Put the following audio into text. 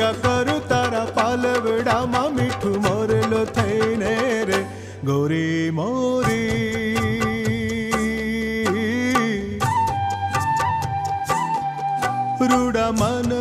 ભૂખ્યા કરું તારા પાલવડામાં મીઠું મોરલો થઈને રે ગોરી મોરી. રૂડા મન